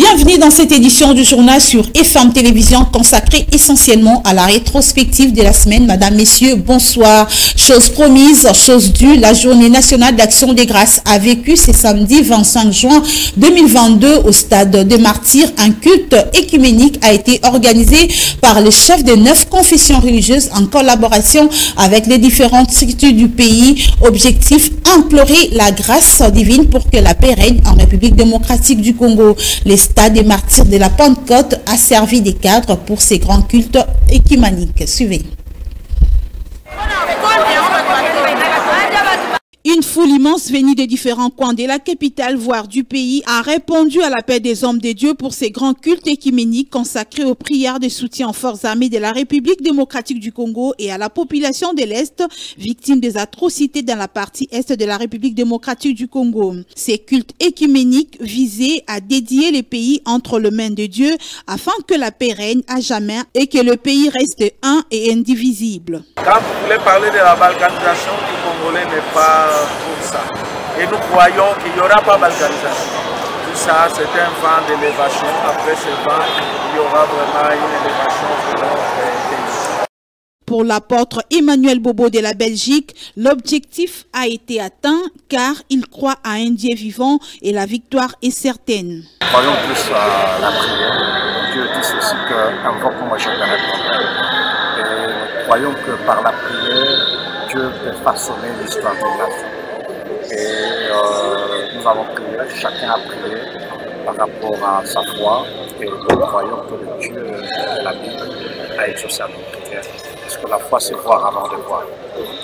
Bienvenue dans cette édition du journal sur FM Télévision consacrée essentiellement à la rétrospective de la semaine. Madame, Messieurs, bonsoir. Chose promise, chose due, la journée nationale d'action des grâces a vécu ce samedi 25 juin 2022 au stade des Martyrs. Un culte écuménique a été organisé par les chefs des 9 confessions religieuses en collaboration avec les différentes structures du pays. Objectif, implorer la grâce divine pour que la paix règne en République démocratique du Congo. Le stade des Martyrs de la Pentecôte a servi de cadre pour ces grands cultes écuméniques. Suivez. Une foule immense venue de différents coins de la capitale, voire du pays, a répondu à l'appel des hommes de Dieu pour ces grands cultes écuméniques consacrés aux prières de soutien aux forces armées de la République démocratique du Congo et à la population de l'Est, victime des atrocités dans la partie Est de la République démocratique du Congo. Ces cultes écuméniques visaient à dédier les pays entre les mains de Dieu afin que la paix règne à jamais et que le pays reste un et indivisible. Quand vous voulez parler de la balkanisation du Congolais n'est pas pour ça. Et nous croyons qu'il n'y aura pas de balkanisation. Tout ça, c'est un vent d'élévation. Après ce vent, il y aura vraiment une élévation de notre pays. Pour l'apôtre Emmanuel Bobo de la Belgique, l'objectif a été atteint car il croit à un Dieu vivant et la victoire est certaine. Croyons plus à la prière. Dieu dit ceci qu'invoque-moi je te répondrai. Et croyons que par la prière, Dieu peut façonner l'histoire de la vie. Et nous avons prié, chacun a prié par rapport à sa foi. Et nous croyons que le Dieu de la Bible a exaucé à nos prières. Parce que la foi, c'est voir avant de voir.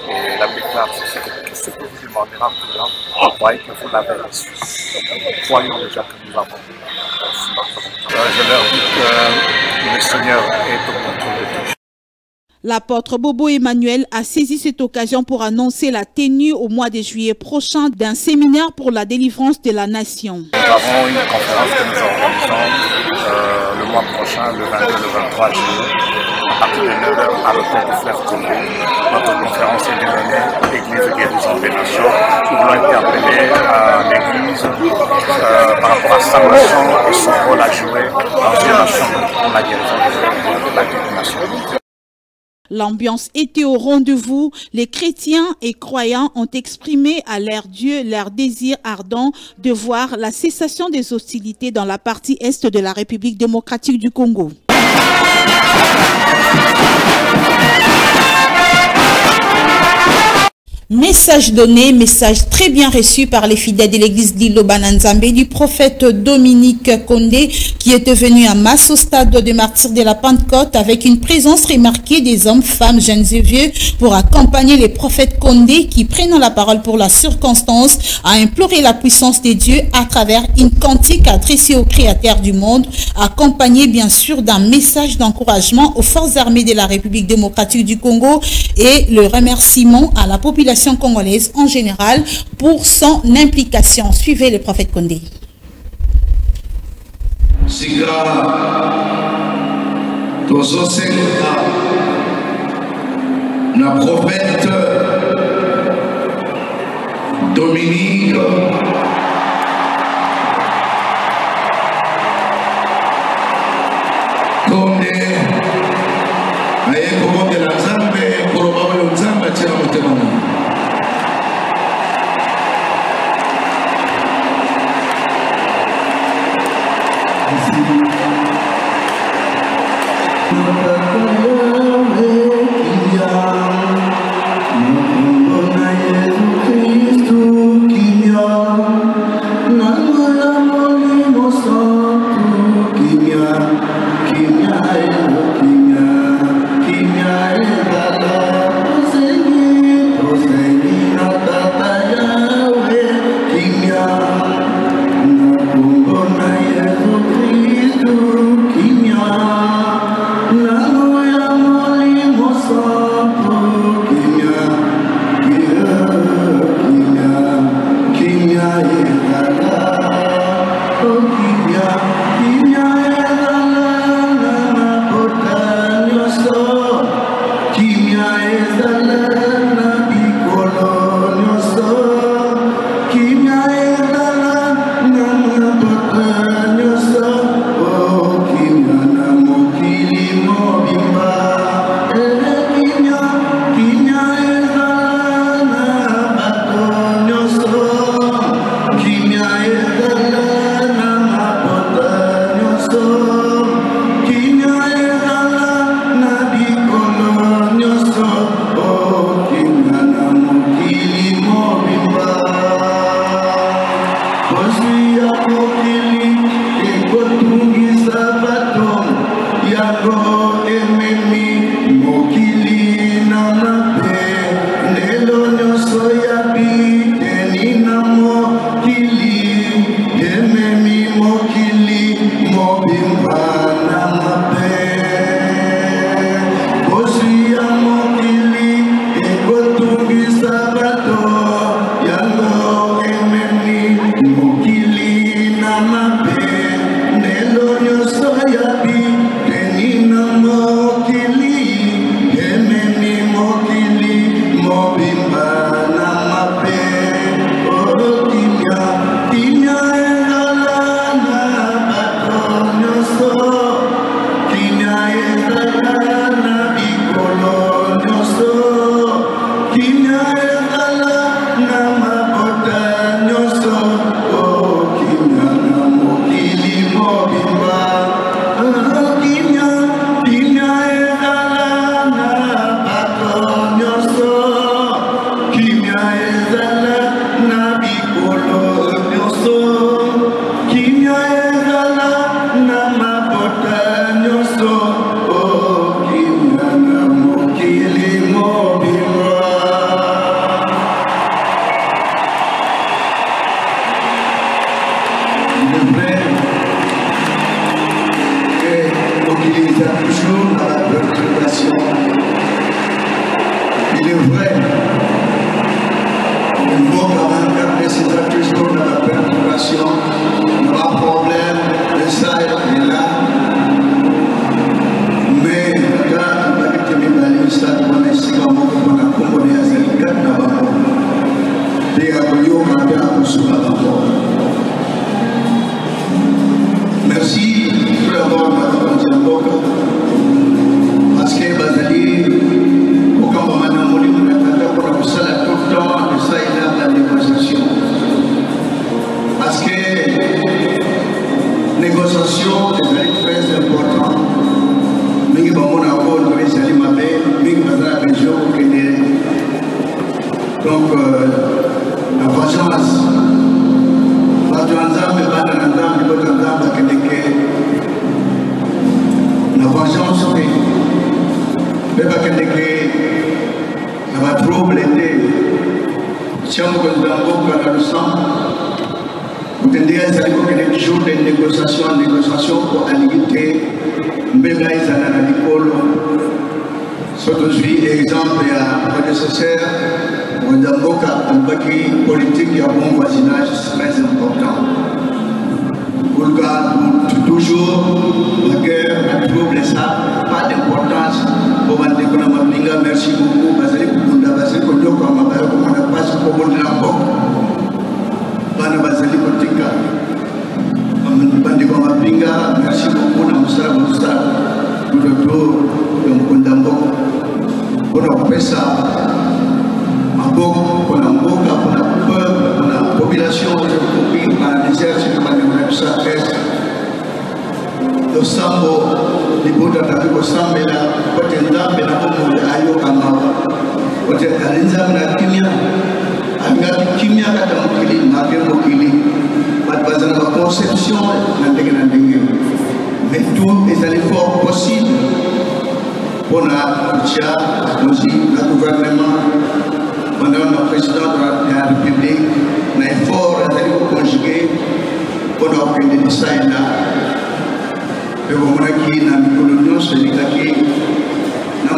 Et la victoire, c'est ce que vous demandera en priant. Vous croyez que vous l'avez reçu. Donc, croyons déjà que nous avons reçu notre victoire. Je leur dis que le Seigneur est au contrôle de tout. L'apôtre Bobo Emmanuel a saisi cette occasion pour annoncer la tenue au mois de juillet prochain d'un séminaire pour la délivrance de la nation. Nous avons une conférence que nous organisons le mois prochain, le 22 et le 23 juillet, à partir de 9h à l'hôtel du Fleuve Congo. Notre conférence est dénommée Église guérison des nations. Nous voulons interpeller l'Église par rapport à sa mission et son rôle à jouer dans une nation pour la guérison de la nation. L'ambiance était au rendez-vous. Les chrétiens et croyants ont exprimé à leur Dieu leur désir ardent de voir la cessation des hostilités dans la partie est de la République démocratique du Congo. Message donné, message très bien reçu par les fidèles de l'église d'Ilo-Bananzambé du prophète Dominique Kondé qui était venu en masse au stade des Martyrs de la Pentecôte avec une présence remarquée des hommes, femmes, jeunes et vieux pour accompagner les prophètes Kondé qui prenant la parole pour la circonstance a imploré la puissance de Dieu à travers une cantique adressée au Créateur du monde, accompagnée bien sûr d'un message d'encouragement aux forces armées de la République démocratique du Congo et le remerciement à la population congolaise en général pour son implication. Suivez le prophète Kondé. Le prophète Dominique Kondé aye kobongela nzambe koloba oyo nzambe atia na motema na Kimia Merci tout d'abord Madame Diamboka parce que Bazali au camp Manamoli nous attendons pour la salle tout le temps et ça il a la négociation parce que négociation est très important mais bon on a encore le Bazali Mabé mais Bazali Benjo donc la vengeance la vengeance mais pas ça va trop blender si on veut dans le sang vous tendez à savoir que les jours de négociation pour alimenter Mbega et Zanana Nicole surtout exemple à prédécesseur Ndamboka Mbaki politique et un bon voisinage très important. Pour le cas, toujours, la guerre, la trouble, ça, pas d'importance. Pour Mandekona merci beaucoup. Basali Kunda, Basali Kondo, comme on a passé pour le Lambo. Bana Basali Kotika. Mandekona Mapinga, merci beaucoup. Namusara Moussa, tout le tour, de Mkundambo. On a fait ça. Pour la peuple, pour la population, par la misère, c'est comme ça reste. Le sambo, les bouddhas de Sambela, peut-être dans le Ayo Kamawa, peut-être à l'Inzam, Kimia, à Kimia, à Mokili, Martin Mokili, à la conception, mais tout est un effort possible pour la gouvernement. Madame la Présidente de la République, un effort à conjuguer pour organiser ça et là. Et vous voyez qu'il y a une colonie, c'est qu'il y a un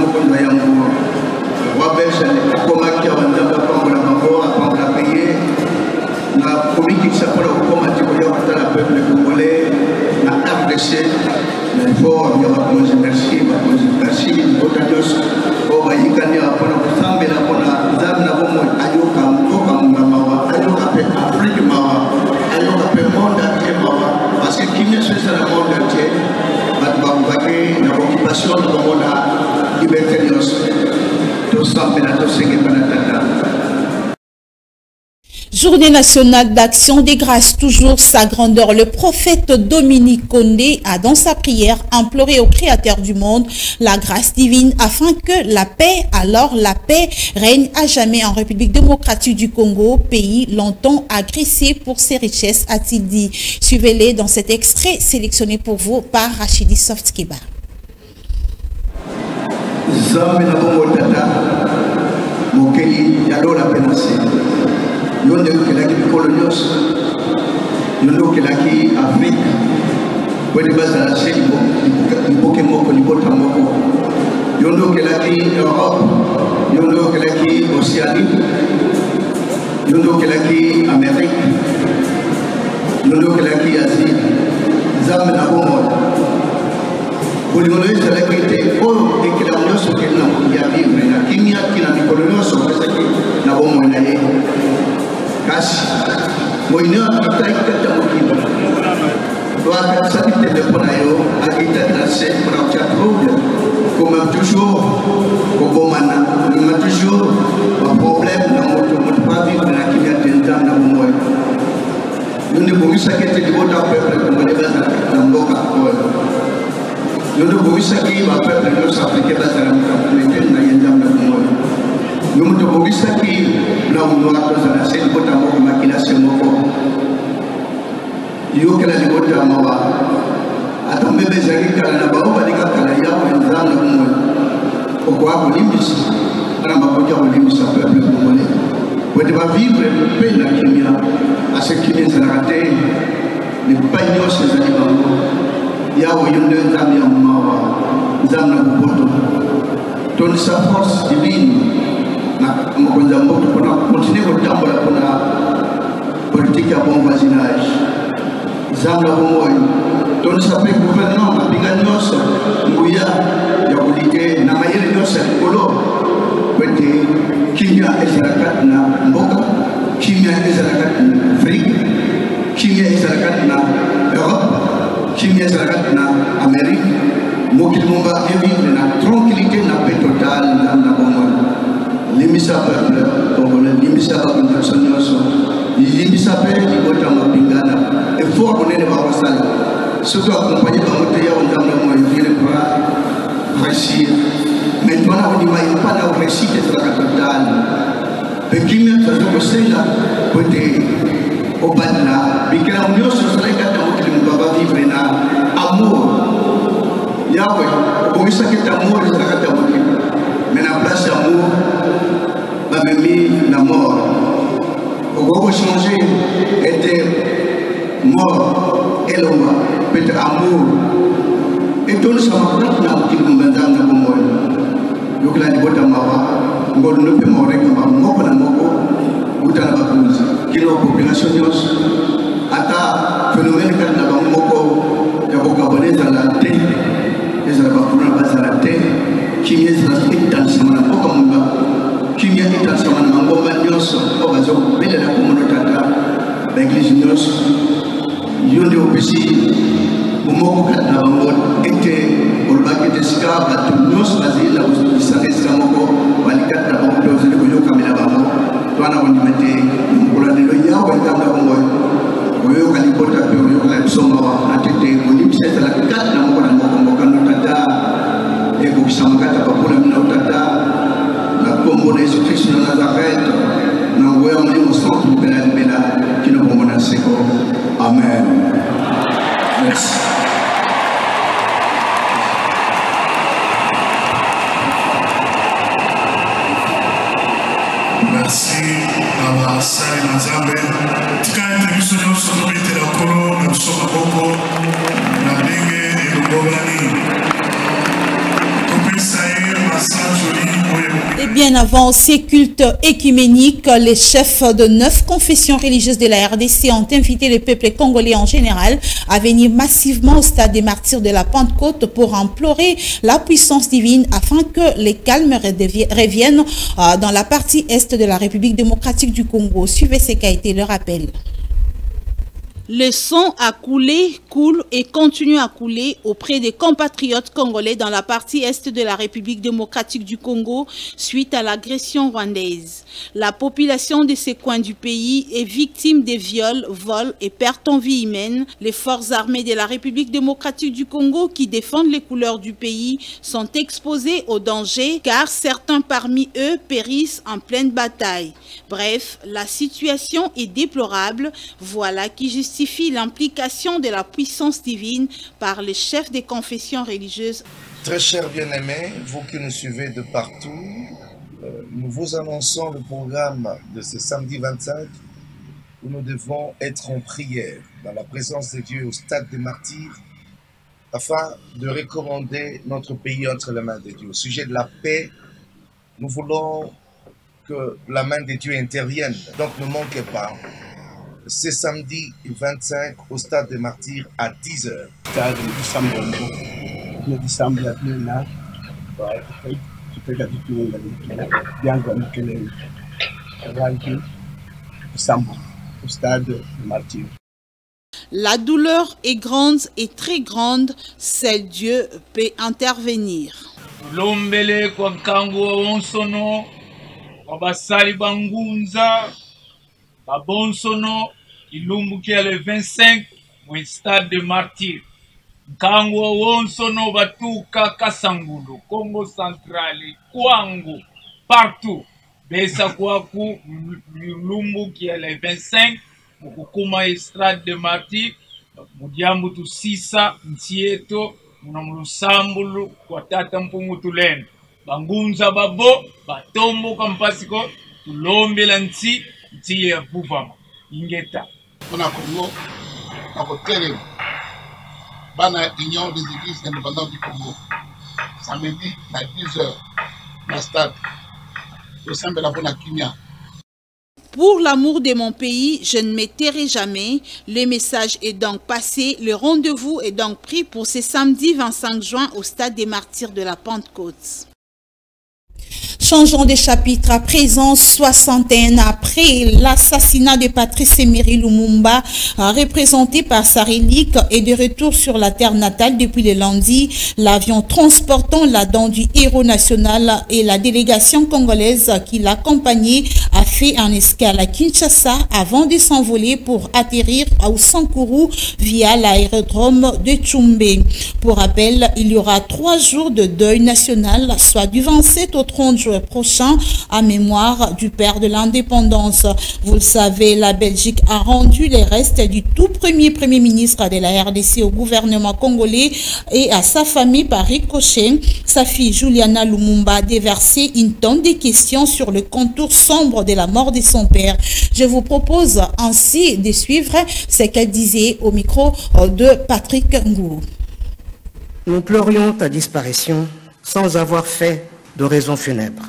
roi belge, comment qui a un payer, la politique s'appelle comment tu peux la peuple congolais, la RDC, l'effort, il y a merci, merci, oh, il y a parce que qui ne se fait le monde entier, l'occupation de la liberté de tout ça, Journée nationale d'action des grâces, toujours sa grandeur. Le prophète Dominique Condé a dans sa prière imploré au Créateur du monde la grâce divine afin que la paix règne à jamais en République démocratique du Congo, pays longtemps agressé pour ses richesses, a-t-il dit. Suivez-les dans cet extrait sélectionné pour vous par Rachidi Softkiba. Yondo kelaki colonios, yondo kelaki Afrique, kwenye basa la sheki ipoke moko libota moko, yondo kelaki Europe, yondo kelaki Océanie, yondo kelaki Amérique, yondo kelaki Asie, zambe na bomo. Kulimoloisa lekite ko ekila nyoso kelina ya vivre na kimia kina mikolonioso kesaki na bomo na ye. Kasi, moina kita ikata mungkin. Doa kita di telefon ayo, kita nasi pernah trouble, comme toujours, comme mana, comme toujours, un problème dans notre pas vivre dans qui vient d'entrer dans le monde. Nous ne pouvons pas quitter le monde d'un peuple comme les bases dans le monde. Nous ne pouvons pas quitter le peuple de l'Ouest africain dans le monde. Nous ne pouvons pas quitter là où nous avons la scène pour avoir une maquillation moko. Yo kala ni bota mawa. Ata mbebe zaki kala na baoba ni kala yao wenzana kumwe. Kwa hapo limbis. Ana maboja wa limbis a peuple congolais. Pour va vivre le pays la kimia. À ce qui vient de rater les pagnons ces animaux. Yao yonde nzambi ya mawa. Nzambi na kupoto. Toni sa force divine. Na mkonza mboto kuna continuer kutambola kuna politique ya bon voisinage. Zambla bomoyo. Toni sape gouvernement mapinga nyoso nguya ya kulite na mayele nyoso kolo kwete kinya ezarakat na mboka kimia ezalakat na Afrique, kimia ezalakat na Europe, kimia ezalakat na Amérique, mokili momba vivre na tranquillité na paix totale na bomoi. Limisa peuple congolais, limisa peuple nationaux, limisa peuple libota mapingana. Et faut qu'on ait des barbassales. Surtout accompagné par notre yao dans le moyen pour réussir. Maintenant, on n'y va pas la réussite de la totale. Mais qui m'a fait que c'est là, côté au bas de là, mais que la union sociale est vivre dans amour. Yahweh, comme ça qui est amour, c'est la catégorie. Mais la place d'amour, va me mettre la mort. Au va changer, était mort, et l'on va peut-être amour. Et tout le monde a qui nous met dans le monde. Donc là, il faut amawa, on ne peut mourir comme moko na moko, ou dans la bakouze. Qui est la population de ata phénomène quand la moko, ya bokabone dans la terre, les arabakuna dans la terre, qui est dans le samana moko munda, qui est dans le samana moko bandios, au bazo, belle la communauté tata, l'église nyos, yonde opesi, moko quand la moko était olbaki deska batunos bazila usanga moko balikata na bango doze de koyo kamela bango twana ko ndimete mukula lelo yawo ndanga bongo oyo kalipota pe oyo kala bisoma wa atete bonimisa la kata na moko na moko kanu tata e ko bisamaka ta papula mina utata na kombo na Yesu Kristo na Nazareth na ngoya mlimo santo bela bela kino bongo na seko. Amen. Merci. Merci à Sali Nazambe. Tika interview nous sommes été la colo, nous sommes à Boko, la Dengue et le Bobani. Et bien avant ces cultes écuméniques, les chefs de 9 confessions religieuses de la RDC ont invité le peuple congolais en général à venir massivement au stade des martyrs de la Pentecôte pour implorer la puissance divine afin que les calmes reviennent dans la partie est de la République démocratique du Congo. Suivez ce qu'a été le rappel. Le sang a coulé, coule et continue à couler auprès des compatriotes congolais dans la partie est de la République démocratique du Congo suite à l'agression rwandaise. La population de ces coins du pays est victime des viols, vols et pertes en vie humaine. Les forces armées de la République démocratique du Congo qui défendent les couleurs du pays sont exposées au danger car certains parmi eux périssent en pleine bataille. Bref, la situation est déplorable. Voilà qui justifie l'implication de la puissance divine par les chefs des confessions religieuses. Très chers bien-aimés, vous qui nous suivez de partout, nous vous annonçons le programme de ce samedi 25 où nous devons être en prière dans la présence de Dieu au stade des martyrs afin de recommander notre pays entre les mains de Dieu. Au sujet de la paix, nous voulons que la main de Dieu intervienne. Donc ne manquez pas. C'est samedi 25 au stade des martyrs à 10h. Stade du Sambongo, le décembre là, je peux dire que bien comme que les au stade des martyrs. La douleur est grande et très grande, seul Dieu peut intervenir. Lombele kwa kango onsono, wabasali bangunza, babonsono, ilumbukia le 25 au stade de martyrs. Kango onsono batuka Kasangulu, Congo central, Kwango, partout. Besa kwaku ilumbukia le 25 mukukuma stade de martyrs. Mudiambu tu sisa ntieto munamlusambulu kwa tata mpungu tulene. Bangunza babo batombo kampasiko tulombela nti ya buvama ingeta. On a Congo, on a Terre, Bana Union des Églises indépendantes du Congo. Samedi à 10h, la stade, au sein de la Bonakimia. Pour l'amour de mon pays, je ne me tairai jamais. Le message est donc passé. Le rendez-vous est donc pris pour ce samedi 25 juin au stade des martyrs de la Pentecôte. Changeons de chapitre à présent, 61 après l'assassinat de Patrice Emery Lumumba, représenté par sa relique, est de retour sur la terre natale depuis le lundi. L'avion transportant la dent du héros national et la délégation congolaise qui l'accompagnait a fait un escale à Kinshasa avant de s'envoler pour atterrir au Sankuru via l'aérodrome de Tchumbe. Pour rappel, il y aura 3 jours de deuil national, soit du 27 au 30 juin prochain, à mémoire du père de l'indépendance. Vous le savez, la Belgique a rendu les restes du tout premier ministre de la RDC au gouvernement congolais et à sa famille par ricochet. Sa fille Juliana Lumumba a déversé une tonne de questions sur le contour sombre de la mort de son père. Je vous propose ainsi de suivre ce qu'elle disait au micro de Patrick Ngou. Nous pleurions ta disparition sans avoir fait de raison funèbre.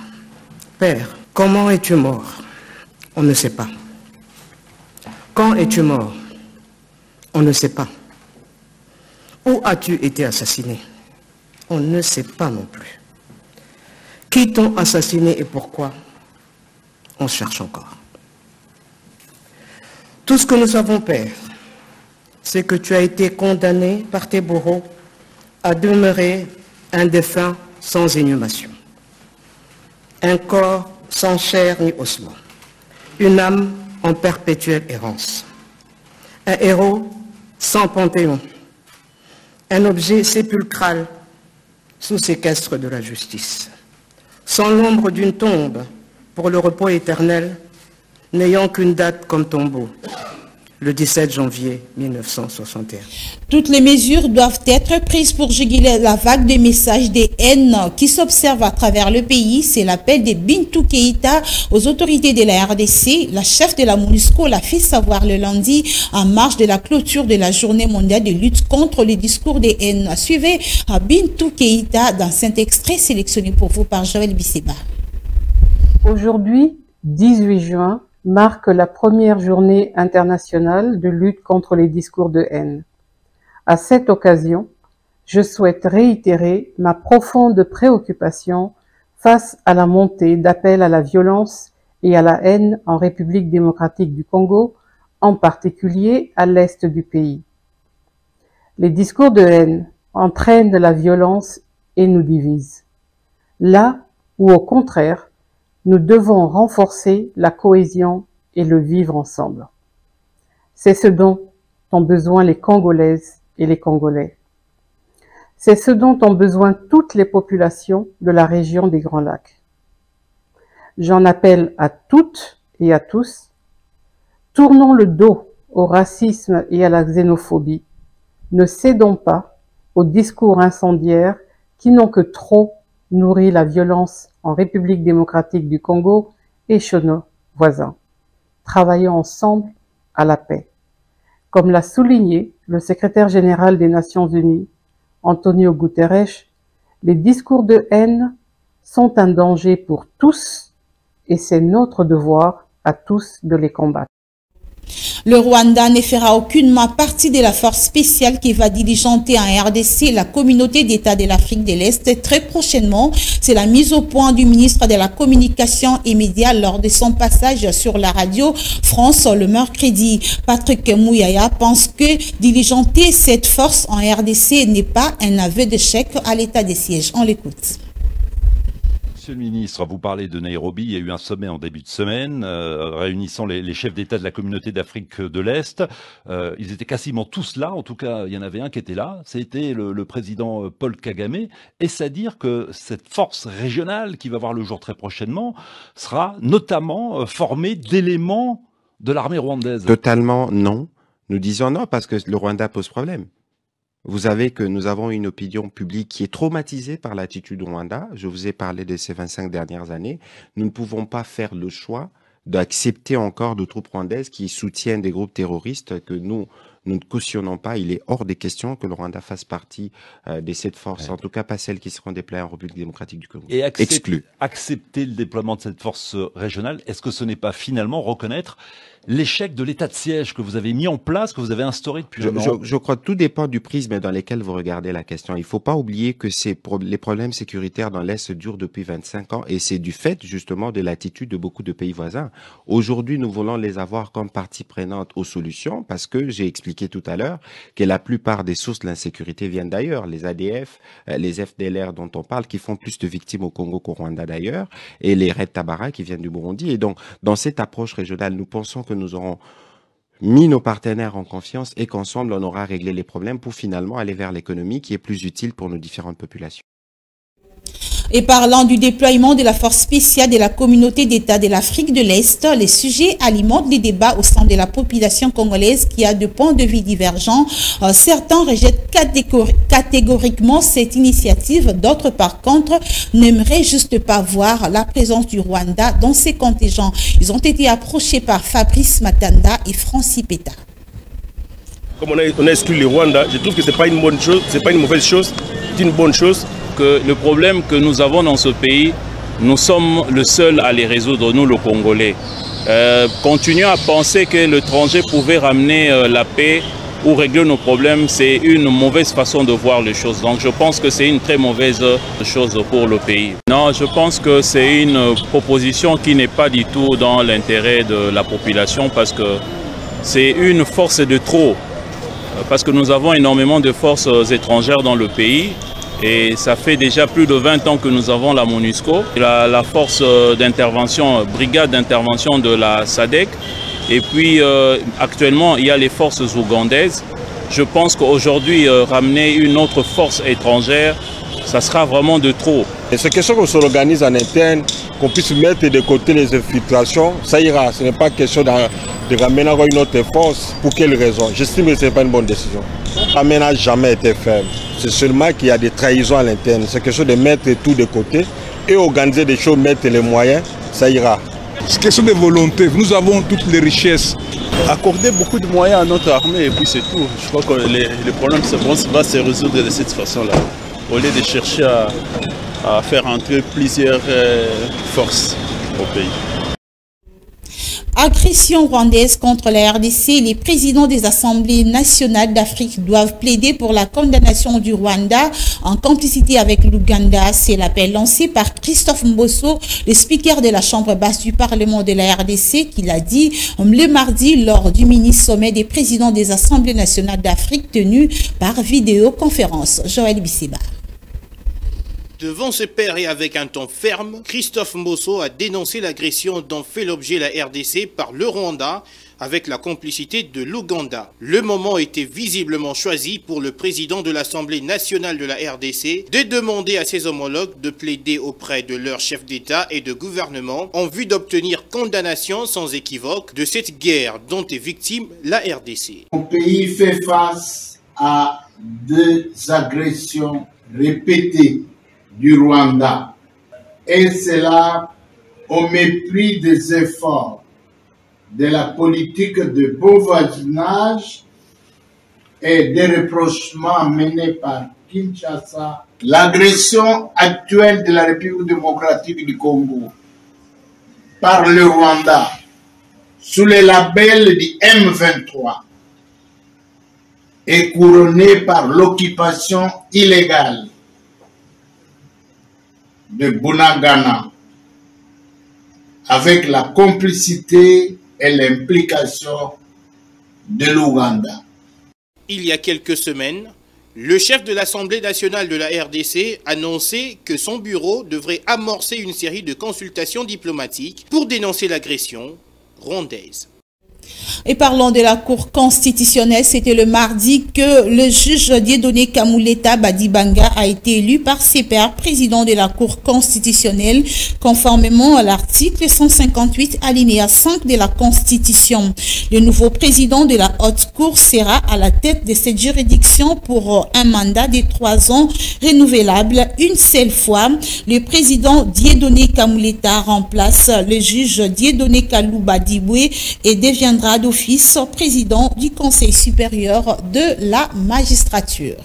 Père, comment es-tu mort? On ne sait pas. Quand es-tu mort? On ne sait pas. Où as-tu été assassiné? On ne sait pas non plus. Qui t'ont assassiné et pourquoi? On cherche encore. Tout ce que nous savons, Père, c'est que tu as été condamné par tes bourreaux à demeurer un défunt sans inhumation. Un corps sans chair ni ossements, une âme en perpétuelle errance, un héros sans panthéon, un objet sépulcral sous séquestre de la justice, sans l'ombre d'une tombe pour le repos éternel, n'ayant qu'une date comme tombeau, le 17 janvier 1961. Toutes les mesures doivent être prises pour juguler la vague de messages de haine qui s'observe à travers le pays. C'est l'appel de Bintou Keïta aux autorités de la RDC. La chef de la MONUSCO l'a fait savoir le lundi en marge de la clôture de la journée mondiale de lutte contre les discours de haine. Suivez Bintou Keïta dans cet extrait sélectionné pour vous par Joël Bisseba. Aujourd'hui, 18 juin, marque la première journée internationale de lutte contre les discours de haine. À cette occasion, je souhaite réitérer ma profonde préoccupation face à la montée d'appels à la violence et à la haine en République démocratique du Congo, en particulier à l'est du pays. Les discours de haine entraînent la violence et nous divisent. Là où, au contraire, nous devons renforcer la cohésion et le vivre ensemble. C'est ce dont ont besoin les Congolaises et les Congolais. C'est ce dont ont besoin toutes les populations de la région des Grands Lacs. J'en appelle à toutes et à tous. Tournons le dos au racisme et à la xénophobie. Ne cédons pas aux discours incendiaires qui n'ont que trop nourri la violence en République démocratique du Congo et chez nos voisins. Travaillons ensemble à la paix. Comme l'a souligné le secrétaire général des Nations Unies, Antonio Guterres, les discours de haine sont un danger pour tous et c'est notre devoir à tous de les combattre. Le Rwanda ne fera aucunement partie de la force spéciale qui va diligenter en RDC la communauté d'États de l'Afrique de l'Est très prochainement. C'est la mise au point du ministre de la Communication et Médias lors de son passage sur la radio France le mercredi. Patrick Mouyaya pense que diligenter cette force en RDC n'est pas un aveu d'échec à l'état de siège. On l'écoute. Monsieur le ministre, vous parlez de Nairobi. Il y a eu un sommet en début de semaine réunissant les chefs d'État de la communauté d'Afrique de l'Est. Ils étaient quasiment tous là. En tout cas, il y en avait un qui était là. C'était le président Paul Kagame. Est-ce à dire que cette force régionale qui va voir le jour très prochainement sera notamment formée d'éléments de l'armée rwandaise? Totalement non. Nous disons non parce que le Rwanda pose problème. Vous savez que nous avons une opinion publique qui est traumatisée par l'attitude du Rwanda. Je vous ai parlé de ces 25 dernières années. Nous ne pouvons pas faire le choix d'accepter encore de troupes rwandaises qui soutiennent des groupes terroristes que nous ne cautionnons pas. Il est hors des questions que le Rwanda fasse partie de cette force, en tout cas pas celles qui seront déployées en République démocratique du Congo. Et accepter le déploiement de cette force régionale, est-ce que ce n'est pas finalement reconnaître l'échec de l'état de siège que vous avez mis en place, que vous avez instauré depuis un an? Je crois que tout dépend du prisme dans lequel vous regardez la question. Il ne faut pas oublier que les problèmes sécuritaires dans l'Est durent depuis 25 ans et c'est du fait justement de l'attitude de beaucoup de pays voisins. Aujourd'hui, nous voulons les avoir comme partie prenante aux solutions parce que j'ai expliqué tout à l'heure que la plupart des sources de l'insécurité viennent d'ailleurs. Les ADF, les FDLR dont on parle, qui font plus de victimes au Congo qu'au Rwanda d'ailleurs, et les Red Tabara qui viennent du Burundi. Et donc, dans cette approche régionale, nous pensons que nous aurons mis nos partenaires en confiance et qu'ensemble, on aura réglé les problèmes pour finalement aller vers l'économie qui est plus utile pour nos différentes populations. Et parlant du déploiement de la force spéciale de la communauté d'États de l'Afrique de l'Est, les sujets alimentent les débats au sein de la population congolaise qui a de points de vue divergents. Certains rejettent catégoriquement cette initiative, d'autres par contre n'aimeraient juste pas voir la présence du Rwanda dans ces contingents. Ils ont été approchés par Fabrice Matanda et Francis Peta. Comme on a exclu le Rwanda, je trouve que ce n'est pas une bonne chose, ce n'est pas une mauvaise chose, c'est une bonne chose. Que le problème que nous avons dans ce pays, nous sommes le seul à les résoudre, nous le Congolais. Continuons à penser que l'étranger pouvait ramener la paix ou régler nos problèmes, c'est une mauvaise façon de voir les choses. Donc je pense que c'est une très mauvaise chose pour le pays. Non, je pense que c'est une proposition qui n'est pas du tout dans l'intérêt de la population parce que c'est une force de trop. Parce que nous avons énormément de forces étrangères dans le pays. Et ça fait déjà plus de 20 ans que nous avons la MONUSCO, la force d'intervention, brigade d'intervention de la SADC. Et puis actuellement, il y a les forces ougandaises. Je pense qu'aujourd'hui, ramener une autre force étrangère, ça sera vraiment de trop. Et c'est question qu'on s'organise en interne, qu'on puisse mettre de côté les infiltrations, ça ira. Ce n'est pas question de ramener encore une autre force. Pour quelle raison? J'estime que ce n'est pas une bonne décision. L'armée n'a jamais été ferme. C'est seulement qu'il y a des trahisons à l'interne. C'est quelque chose de mettre tout de côté et organiser des choses, mettre les moyens, ça ira. C'est question de volonté. Nous avons toutes les richesses. Accorder beaucoup de moyens à notre armée et puis c'est tout. Je crois que les problèmes vont se résoudre de cette façon-là. Au lieu de chercher à faire entrer plusieurs forces au pays. Agression rwandaise contre la RDC, les présidents des assemblées nationales d'Afrique doivent plaider pour la condamnation du Rwanda en complicité avec l'Ouganda. C'est l'appel lancé par Christophe Mbosso, le speaker de la Chambre basse du Parlement de la RDC, qui l'a dit le mardi lors du mini-sommet des présidents des assemblées nationales d'Afrique tenu par vidéoconférence. Joël Bisseba. Devant ses pairs et avec un ton ferme, Christophe Mbosso a dénoncé l'agression dont fait l'objet la RDC par le Rwanda avec la complicité de l'Ouganda. Le moment était visiblement choisi pour le président de l'Assemblée nationale de la RDC de demander à ses homologues de plaider auprès de leurs chefs d'État et de gouvernement en vue d'obtenir condamnation sans équivoque de cette guerre dont est victime la RDC. Mon pays fait face à deux agressions répétées du Rwanda, et cela au mépris des efforts de la politique de bon voisinage et des rapprochements menés par Kinshasa. L'agression actuelle de la République démocratique du Congo par le Rwanda sous le label du M23 est couronnée par l'occupation illégale de Bunagana, avec la complicité et l'implication de l'Ouganda. Il y a quelques semaines, le chef de l'Assemblée nationale de la RDC annonçait que son bureau devrait amorcer une série de consultations diplomatiques pour dénoncer l'agression rwandaise. Et parlons de la Cour constitutionnelle, c'était le mardi que le juge Dieudonné Kamuleta Badibanga a été élu par ses pairs président de la Cour constitutionnelle, conformément à l'article 158 alinéa 5 de la Constitution. Le nouveau président de la Haute Cour sera à la tête de cette juridiction pour un mandat de 3 ans renouvelable une seule fois. Le président Dieudonné Kamuleta remplace le juge Dieudonné Kalouba Diboué et deviendra d'office président du Conseil supérieur de la magistrature.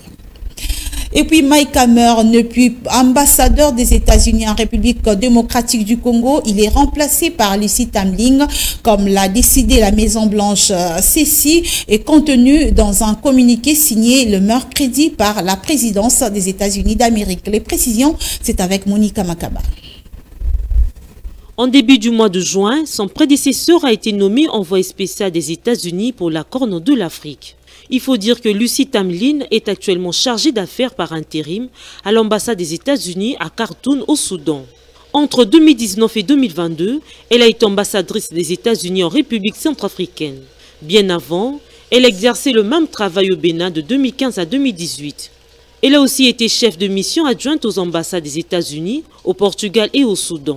Et puis Mike Hammer, depuis ambassadeur des États-Unis en République démocratique du Congo, il est remplacé par Lucie Tamling, comme l'a décidé la Maison-Blanche ceci, est contenu dans un communiqué signé le mercredi par la présidence des États-Unis d'Amérique. Les précisions, c'est avec Monica Makaba. En début du mois de juin, son prédécesseur a été nommé envoyé spécial des États-Unis pour la Corne de l'Afrique. Il faut dire que Lucie Tamlin est actuellement chargée d'affaires par intérim à l'ambassade des États-Unis à Khartoum au Soudan. Entre 2019 et 2022, elle a été ambassadrice des États-Unis en République centrafricaine. Bien avant, elle exerçait le même travail au Bénin de 2015 à 2018. Elle a aussi été chef de mission adjointe aux ambassades des États-Unis, au Portugal et au Soudan.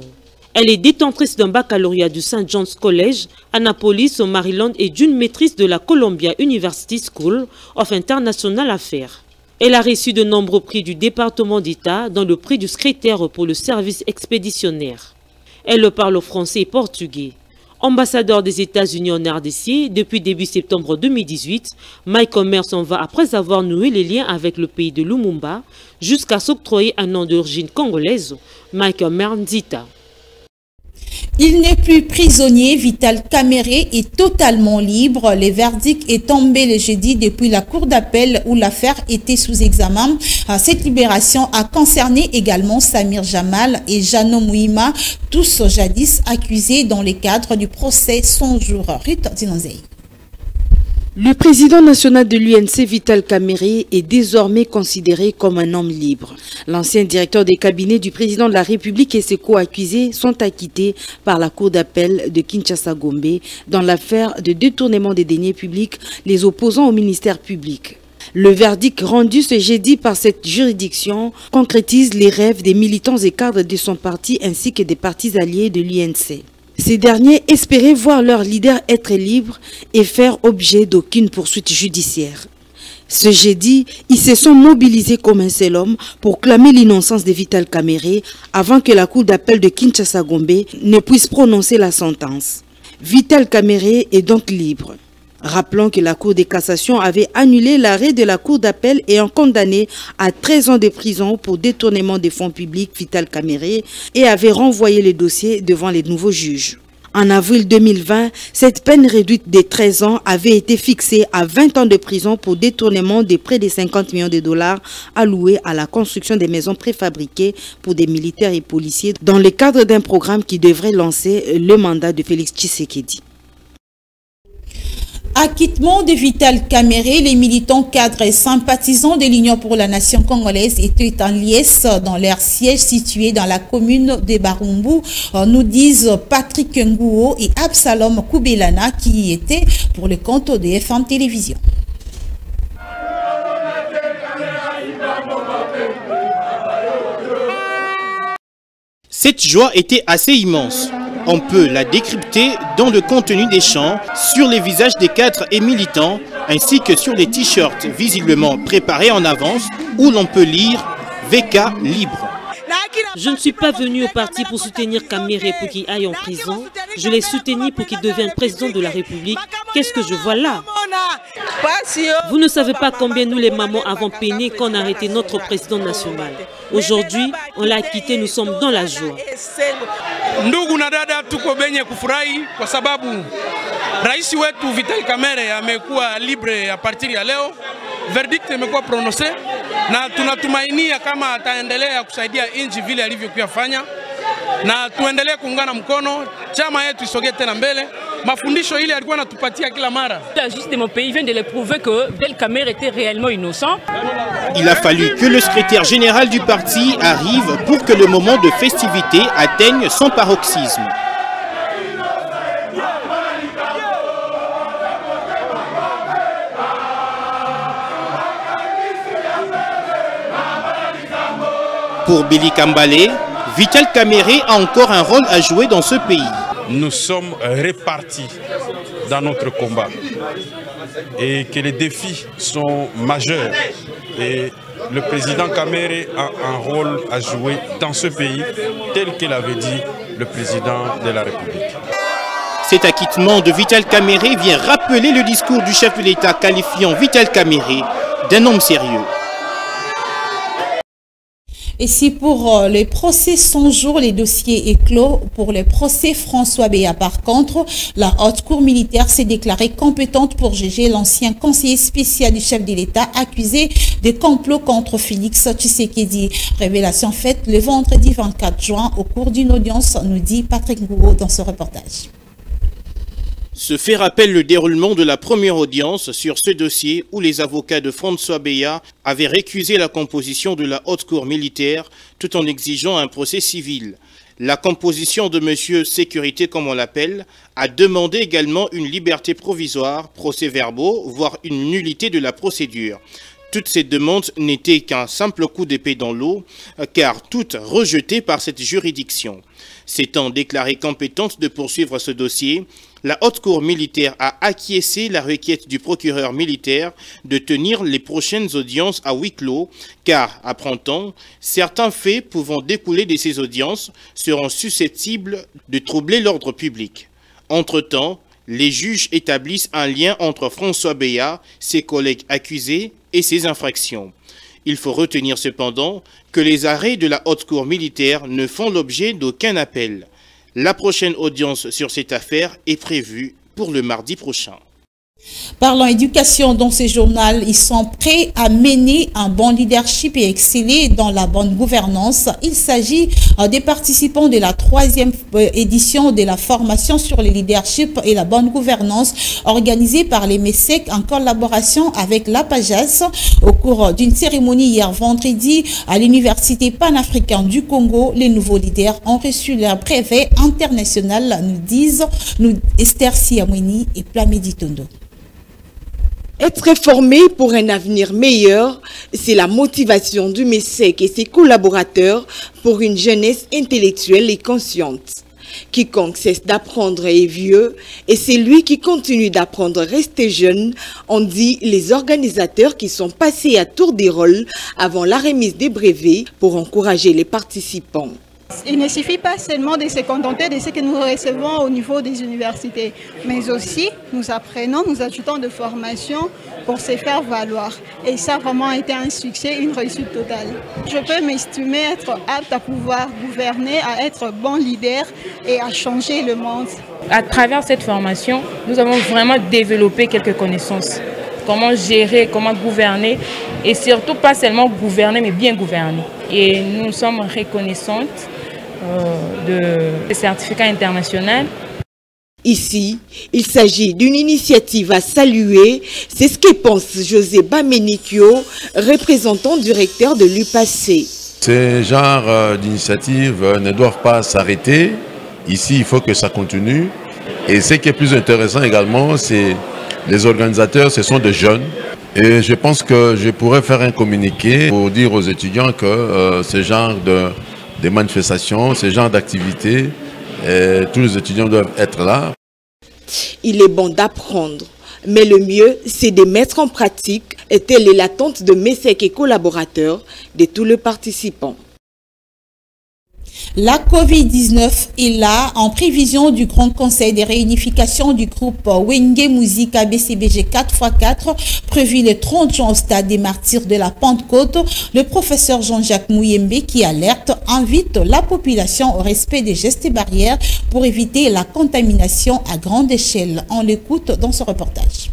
Elle est détentrice d'un baccalauréat du St. John's College, Annapolis, au Maryland, et d'une maîtrise de la Columbia University School of International Affairs. Elle a reçu de nombreux prix du département d'État, dont le prix du secrétaire pour le service expéditionnaire. Elle parle français et portugais. Ambassadeur des États-Unis en RDC, depuis début septembre 2018, Mike Hammer s'en va après avoir noué les liens avec le pays de Lumumba, jusqu'à s'octroyer un nom d'origine congolaise, Mike Hammer Nzita. Il n'est plus prisonnier, Vital Kamerhe est totalement libre. Le verdict est tombé le jeudi depuis la cour d'appel où l'affaire était sous examen. Cette libération a concerné également Samir Jamal et Jano Mouima, tous jadis accusés dans le cadre du procès 100 jours. Ruth Dinonzei. Le président national de l'UNC, Vital Kamerhe, est désormais considéré comme un homme libre. L'ancien directeur des cabinets du président de la République et ses co-accusés sont acquittés par la cour d'appel de Kinshasa-Gombe dans l'affaire de détournement des deniers publics les opposant au ministère public. Le verdict rendu ce jeudi par cette juridiction concrétise les rêves des militants et cadres de son parti ainsi que des partis alliés de l'UNC. Ces derniers espéraient voir leur leader être libre et faire objet d'aucune poursuite judiciaire. Ce jeudi, ils se sont mobilisés comme un seul homme pour clamer l'innocence de Vital Kamerhe avant que la cour d'appel de Kinshasa-Gombe ne puisse prononcer la sentence. Vital Kamerhe est donc libre. Rappelons que la Cour de cassation avait annulé l'arrêt de la Cour d'appel ayant condamné à 13 ans de prison pour détournement des fonds publics Vital Kamerhe et avait renvoyé le dossier devant les nouveaux juges. En avril 2020, cette peine réduite de 13 ans avait été fixée à 20 ans de prison pour détournement de près de 50 millions de dollars alloués à la construction des maisons préfabriquées pour des militaires et policiers dans le cadre d'un programme qui devrait lancer le mandat de Félix Tshisekedi. Acquittement de Vital Kamerhe, les militants, cadres et sympathisants de l'Union pour la nation congolaise étaient en liesse dans leur siège situé dans la commune de Barumbu, nous disent Patrick Ngouo et Absalom Koubelana qui y étaient pour le compte de FM Télévision. Cette joie était assez immense. On peut la décrypter dans le contenu des chants, sur les visages des cadres et militants, ainsi que sur les t-shirts visiblement préparés en avance, où l'on peut lire « VK libre ». Je ne suis pas venu au parti pour soutenir Kamerhe pour qu'il aille en prison. Je l'ai soutenu pour qu'il devienne président de la République. Qu'est-ce que je vois là? Vous ne savez pas combien nous les mamans avons peiné quand on a arrêté notre président national. Aujourd'hui, on l'a quitté, nous sommes dans la joie. Ndugu na dada, tuko benye kufurahi kwa sababu rais wetu Vital Kamerhe amekuwa libre a partir ya leo. Verdict imekuwa prononcé na tunatumainia kama ataendelea kusaidia nchi vile alivyokuwa fanya, na tuendelee kuungana mkono, chama yetu isogee tena mbele. Mafundisho ile alikuwa anatupatia kila mara. La justice de mon pays vient de le prouver que Vital Kamerhe était réellement innocent. Il a fallu que le secrétaire général du parti arrive pour que le moment de festivité atteigne son paroxysme. Pour Billy Kambale, Vital Kamerhe a encore un rôle à jouer dans ce pays. Nous sommes répartis dans notre combat et que les défis sont majeurs. Et le président Kamerhe a un rôle à jouer dans ce pays, tel que l'avait dit le président de la République. Cet acquittement de Vital Kamerhe vient rappeler le discours du chef de l'État qualifiant Vital Kamerhe d'un homme sérieux. Et si pour les procès 100 jours, les dossiers est clos, pour les procès François Béa, par contre, la haute cour militaire s'est déclarée compétente pour juger l'ancien conseiller spécial du chef de l'État accusé de complot contre Félix Tshisekedi. Révélation faite le vendredi 24 juin au cours d'une audience, nous dit Patrick Ngougo dans ce reportage. Ce fait rappelle le déroulement de la première audience sur ce dossier où les avocats de François Béa avaient récusé la composition de la haute cour militaire tout en exigeant un procès civil. La composition de Monsieur Sécurité, comme on l'appelle, a demandé également une liberté provisoire, procès-verbaux, voire une nullité de la procédure. Toutes ces demandes n'étaient qu'un simple coup d'épée dans l'eau, car toutes rejetées par cette juridiction. S'étant déclarée compétente de poursuivre ce dossier, la haute cour militaire a acquiescé la requête du procureur militaire de tenir les prochaines audiences à huis clos, car, apprend-on, certains faits pouvant découler de ces audiences seront susceptibles de troubler l'ordre public. Entre-temps, les juges établissent un lien entre François Béa, ses collègues accusés et ses infractions. Il faut retenir cependant que les arrêts de la haute cour militaire ne font l'objet d'aucun appel. La prochaine audience sur cette affaire est prévue pour le mardi prochain. Parlant éducation dans ce journal, ils sont prêts à mener un bon leadership et exceller dans la bonne gouvernance. Il s'agit des participants de la 3e édition de la formation sur le leadership et la bonne gouvernance organisée par les MESEC en collaboration avec la PAJAS. Au cours d'une cérémonie hier vendredi à l'Université panafricaine du Congo, les nouveaux leaders ont reçu leur brevet international, nous disent Esther Siamweni et Plamedi Tondo. Être formé pour un avenir meilleur, c'est la motivation du MESEC et ses collaborateurs pour une jeunesse intellectuelle et consciente. Quiconque cesse d'apprendre est vieux et c'est lui qui continue d'apprendre rester jeune, ont dit les organisateurs qui sont passés à tour des rôles avant la remise des brevets pour encourager les participants. Il ne suffit pas seulement de se contenter de ce que nous recevons au niveau des universités, mais aussi nous apprenons, nous ajoutons de formation pour se faire valoir. Et ça a vraiment été un succès, une réussite totale. Je peux m'estimer être apte à pouvoir gouverner, à être bon leader et à changer le monde. À travers cette formation, nous avons vraiment développé quelques connaissances. Comment gérer, comment gouverner et surtout pas seulement gouverner mais bien gouverner. Et nous sommes reconnaissantes de certificats internationaux. Ici, il s'agit d'une initiative à saluer, c'est ce que pense José Bamenikio, représentant directeur de l'UPAC. Ces genres d'initiatives ne doivent pas s'arrêter. Ici, il faut que ça continue. Et ce qui est plus intéressant également, c'est les organisateurs, ce sont des jeunes. Et je pense que je pourrais faire un communiqué pour dire aux étudiants que ce genre de manifestations, ce genre d'activités, tous les étudiants doivent être là. Il est bon d'apprendre, mais le mieux, c'est de mettre en pratique. Et telle est l'attente de MESEC et collaborateurs, de tous les participants. La Covid-19 est là en prévision du Grand Conseil de réunification du groupe Wenge Musique ABCBG 4x4 prévu le 30 juin au stade des Martyrs de la Pentecôte. Le professeur Jean-Jacques Mouyembe qui alerte invite la population au respect des gestes barrières pour éviter la contamination à grande échelle. On l'écoute dans ce reportage.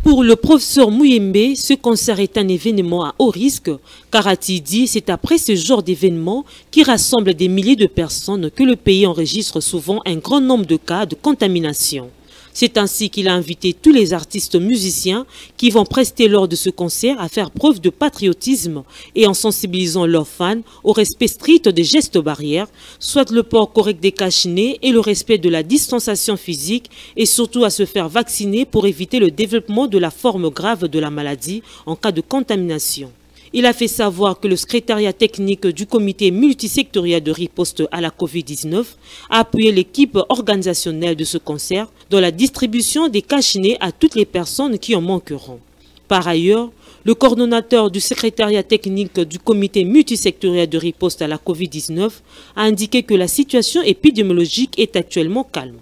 Pour le professeur Mouyembe, ce concert est un événement à haut risque, car a-t-il dit, c'est après ce genre d'événement qui rassemble des milliers de personnes que le pays enregistre souvent un grand nombre de cas de contamination. C'est ainsi qu'il a invité tous les artistes musiciens qui vont prester lors de ce concert à faire preuve de patriotisme et en sensibilisant leurs fans au respect strict des gestes barrières, soit le port correct des cache-nez et le respect de la distanciation physique et surtout à se faire vacciner pour éviter le développement de la forme grave de la maladie en cas de contamination. Il a fait savoir que le secrétariat technique du comité multisectoriel de riposte à la Covid-19 a appuyé l'équipe organisationnelle de ce concert dans la distribution des cache-nez à toutes les personnes qui en manqueront. Par ailleurs, le coordonnateur du secrétariat technique du comité multisectoriel de riposte à la Covid-19 a indiqué que la situation épidémiologique est actuellement calme.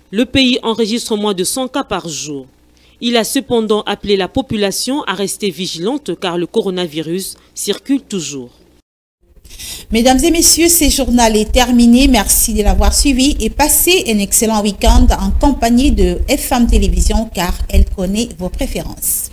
Le pays enregistre moins de 100 cas par jour. Il a cependant appelé la population à rester vigilante car le coronavirus circule toujours. Mesdames et messieurs, ce journal est terminé. Merci de l'avoir suivi et passez un excellent week-end en compagnie de FM Télévision car elle connaît vos préférences.